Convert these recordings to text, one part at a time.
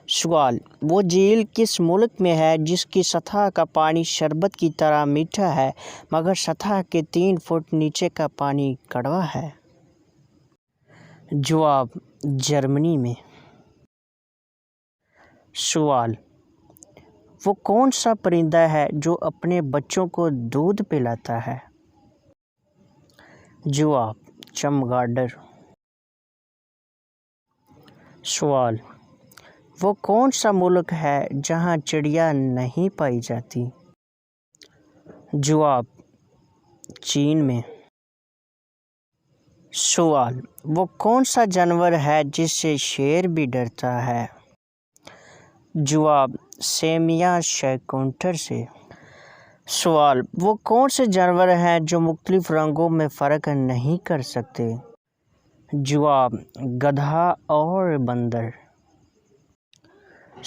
سوال: وہ جھیل کس ملک میں ہے جس کی سطح کا پانی شربت کی طرح میٹھا ہے مگر سطح کے 3 فٹ نیچے کا پانی کڑوا ہے؟ جواب: جرمنی میں۔ سوال: وہ کون سا پرندہ ہے جو اپنے بچوں کو دودھ پلاتا ہے؟ جواب: چمگادڑ۔ سوال: وہ کون سا ملک ہے جہاں چڑیا نہیں پائی جاتی؟ جواب: چین میں۔ سوال: وہ کون سا جانور ہے جس سے شیر بھی ڈرتا ہے؟ جواب: سیمیہ شیکونٹر سے۔ سوال: وہ کون سے جانور ہیں جو مختلف رنگوں میں فرق نہیں کر سکتے؟ جواب: گدھا اور بندر۔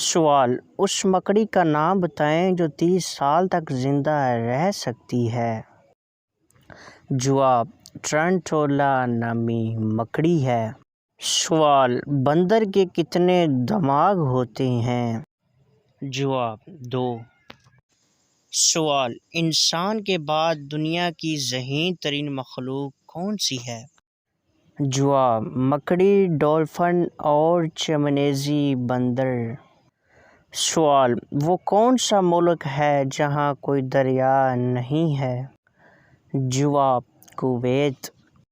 سوال: اس مکڑی کا نام بتائیں جو 30 سال تک زندہ رہ سکتی ہے؟ جواب: ٹرنٹولا نامی مکڑی ہے۔ سوال: بندر کے کتنے دماغ ہوتے ہیں؟ جواب: 2۔ سوال: انسان کے بعد دنیا کی ذہین ترین مخلوق کون سی ہے؟ جواب: مکڑی، ڈولفن اور چمپینزی بندر۔ سوال: وہ کون سا ملک ہے جہاں کوئی دریا نہیں ہے؟ جواب: کویت۔